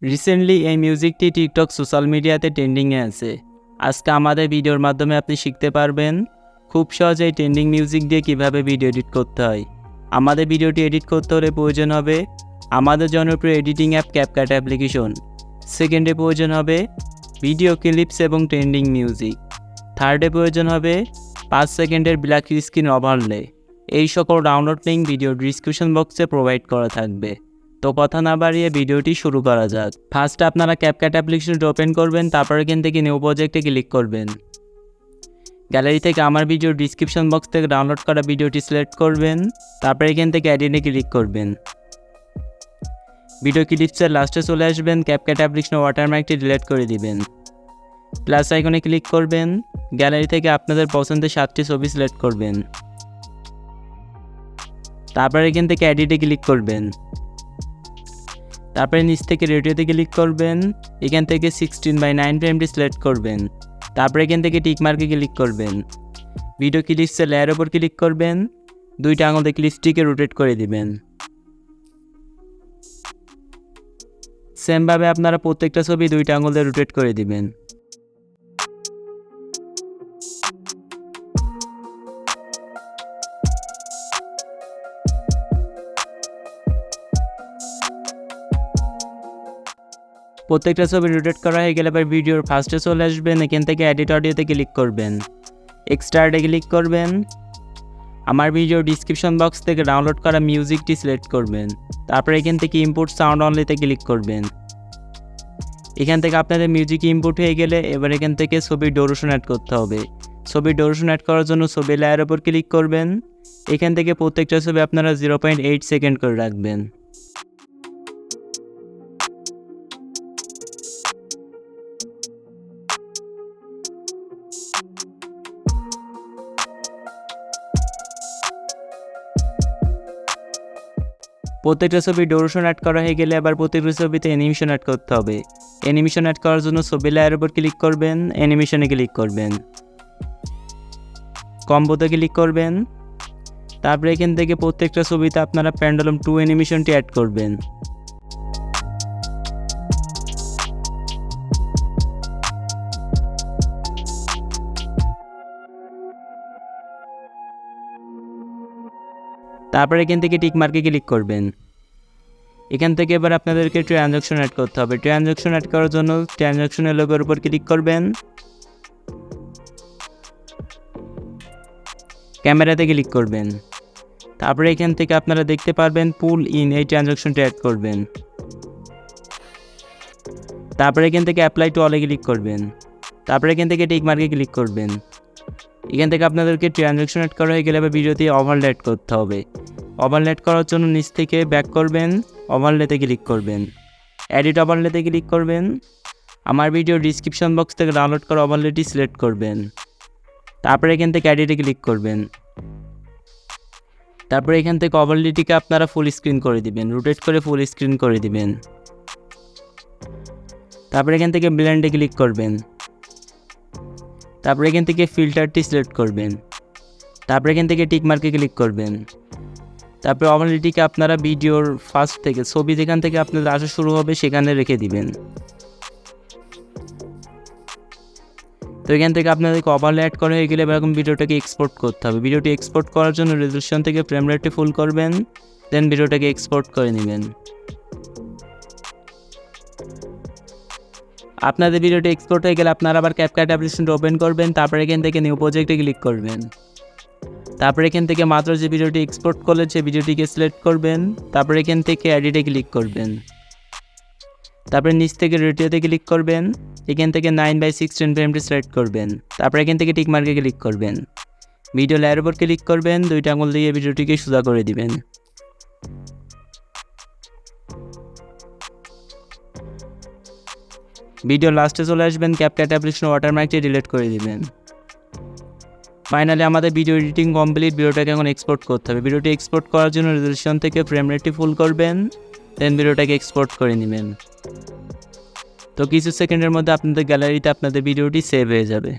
Recently এই মিউজিকটি TikTok social মিডিয়াতে ট্রেন্ডিংয়ে আছে। আজকে আমাদের ভিডিওর মাধ্যমে আপনি শিখতে পারবেন খুব সহজে এই ট্রেন্ডিং মিউজিক দিয়ে কিভাবে ভিডিও এডিট করতে হয়। আমাদের ভিডিওটি এডিট করতে হলে প্রয়োজন হবে আমাদের জনপ্রিয় এডিটিং অ্যাপ ক্যাপকাট অ্যাপ্লিকেশন। সেকেন্ডে প্রয়োজন হবে ভিডিও ক্লিপস এবং ট্রেন্ডিং মিউজিক। থার্ডে প্রয়োজন হবে 5 সেকেন্ডের ব্ল্যাক স্ক্রিন ওভারলে। এই সকল ডাউনলোড লিঙ্ক ভিডিও ডিসক্রিপশন বক্সে প্রোভাইড করা থাকবে। তো কথা না বাড়িয়ে ভিডিওটি শুরু করা যাক। ফার্স্টে আপনারা ক্যাপকাট অ্যাপ্লিকেশনটি ওপেন করবেন, তারপর এখান থেকে নিউ প্রজেক্টে ক্লিক করবেন। গ্যালারি থেকে আমার ভিডিও ডিসক্রিপশন বক্স থেকে ডাউনলোড করা ভিডিওটি সিলেক্ট করবেন, তারপর এখান থেকে এডিটে ক্লিক করবেন। ভিডিও ক্লিপসের লাস্টে চলে আসবেন, ক্যাপকাট অ্যাপ্লিকেশনের ওয়াটারমার্কটি ডিলিট করে দিবেন। প্লাস আইকনে ক্লিক করবেন, গ্যালারি থেকে আপনাদের পছন্দের 7টি ছবি সিলেক্ট করবেন, তারপর এখান থেকে এডিটে ক্লিক করবেন। তারপরে নিচ থেকে রেডিওতে ক্লিক করবেন, এখান থেকে 16:9 ফ্রেমটি সিলেক্ট করবেন, তারপরে এখান থেকে টিক মার্কে ক্লিক করবেন। ভিডিও ক্লিপসের লেয়ার ওপর ক্লিক করবেন, 2টা আঙুল দিয়ে ক্লিপসটিকে রোটেট করে দিবেন। সেমভাবে আপনারা প্রত্যেকটা ছবি 2টা আঙুল দিয়ে রোটেট করে দিবেন। প্রত্যেকটা ছবি রোটেট করা হয়ে গেলে এবার ভিডিওর ফার্স্টে চলে আসবেন, এখান থেকে এডিট অডিওতে ক্লিক করবেন, এক্সট্রাটে ক্লিক করবেন। আমার ভিডিও ডিসক্রিপশন বক্স থেকে ডাউনলোড করা মিউজিকটি সিলেক্ট করবেন, তারপরে এখান থেকে ইম্পোর্ট সাউন্ড অনলিতে ক্লিক করবেন। এখান থেকে আপনাদের মিউজিক ইম্পোর্ট হয়ে গেলে এবার এখান থেকে ছবির ডুরেশন অ্যাড করতে হবে। ছবির ডুরেশন অ্যাড করার জন্য ছবি লেয়ার ওপর ক্লিক করবেন, এখান থেকে প্রত্যেকটা ছবি আপনারা 0.8 সেকেন্ড করে রাখবেন। প্রত্যেকটা ছবি ডুরেশন অ্যাড করা হয়ে গেলে আবার প্রত্যেকটা ছবিতে অ্যানিমেশন অ্যাড করতে হবে। অ্যানিমেশন অ্যাড করার জন্য ছবি লেয়ার উপর ক্লিক করবেন, অ্যানিমেশনে ক্লিক করবেন, কম্বোতে ক্লিক করবেন। তারপরে এখান থেকে প্রত্যেকটা ছবিতে আপনারা পেন্ডুলাম 2 অ্যানিমেশনটি অ্যাড করবেন। তারপরে এখান থেকে টিক মার্কে ক্লিক করবেন। এখান থেকে এবার আপনাদেরকে ট্রানজ্যাকশন অ্যাড করতে হবে। ট্রানজ্যাকশন অ্যাড করার জন্য ট্রানজ্যাকশনের লোগোর উপর ক্লিক করবেন, ক্যামেরাতে ক্লিক করবেন। তারপরে এখান থেকে আপনারা দেখতে পারবেন পুল ইন, এই ট্রানজ্যাকশনটা অ্যাড করবেন। তারপরে এখান থেকে অ্যাপ্লাই টু অলে ক্লিক করবেন, তারপরে এখান থেকে টিক মার্কে ক্লিক করবেন। এখান থেকে আপনাদেরকে ট্রানজ্যাকশন অ্যাড করা হয়ে গেলে এবার ভিডিওতে ওভারলে অ্যাড করতে হবে। ওভারলে অ্যাড করার জন্য নিচ থেকে ব্যাক করবেন, ওভারলেতে ক্লিক করবেন, এডিট ওভারলেতে ক্লিক করবেন। আমার ভিডিও ডিসক্রিপশন বক্স থেকে ডাউনলোড করা ওভারলেটি সিলেক্ট করবেন, তারপরে এখান থেকে এডিটে ক্লিক করবেন। তারপরে এখান থেকে ওভারলেটিকে আপনারা ফুল স্ক্রিন করে দিবেন, রোটেট করে ফুল স্ক্রিন করে দিবেন। তারপরে এখান থেকে ব্লেন্ডে ক্লিক করবেন, তারপরে এখান থেকে ফিল্টারটি সিলেক্ট করবেন, তারপরে এখান থেকে টিক মার্কে ক্লিক করবেন। তারপরে ওভারলেটিকে আপনারা ভিডিওর ফার্স্ট থেকে ছবি যেখান থেকে আপনাদের আসা শুরু হবে সেখানে রেখে দিবেন। তো এখান থেকে আপনাদেরকে ওভারলে অ্যাড করা হয়ে গেলে এরকম ভিডিওটাকে এক্সপোর্ট করতে হবে। ভিডিওটি এক্সপোর্ট করার জন্য রেজোলিউশন থেকে ফ্রেম রেটটি ফুল করবেন, দেন ভিডিওটাকে এক্সপোর্ট করে নেবেন। আপনাদের ভিডিওটি এক্সপোর্ট হয়ে গেলে আপনারা আবার ক্যাপকাট অ্যাপ্লিকেশনটা ওপেন করবেন, তারপরে এখান থেকে নিউ প্রজেক্টে ক্লিক করবেন। তারপরে এখান থেকে মাত্র যে ভিডিওটি এক্সপোর্ট করলেন সেই ভিডিওটিকে সিলেক্ট করবেন, তারপরে এখান থেকে এডিটে ক্লিক করবেন। তারপরে নিচ থেকে রেডিওতে ক্লিক করবেন, এখান থেকে 9:16 ফ্রেমটি সিলেক্ট করবেন, তারপরে এখান থেকে টিক মার্কে ক্লিক করবেন। ভিডিও লেয়ার উপর ক্লিক করবেন, 2টা আঙুল দিয়ে ভিডিওটিকে সোজা করে দিবেন। ভিডিও লাস্টে চলে আসবেন, ক্যাপকাট অ্যাপ্লিকেশনের ওয়াটারমার্কটি ডিলিট করে দিবেন। ফাইনালি আমাদের ভিডিও এডিটিং কমপ্লিট। ভিডিওটাকে এখন এক্সপোর্ট করতে হবে। ভিডিওটি এক্সপোর্ট করার জন্য রেজোলিউশন থেকে ফ্রেম রেটটি ফুল করবেন, দেন ভিডিওটাকে এক্সপোর্ট করে নেবেন। তো কিছু সেকেন্ডের মধ্যে আপনাদের গ্যালারিতে আপনাদের ভিডিওটি সেভ হয়ে যাবে।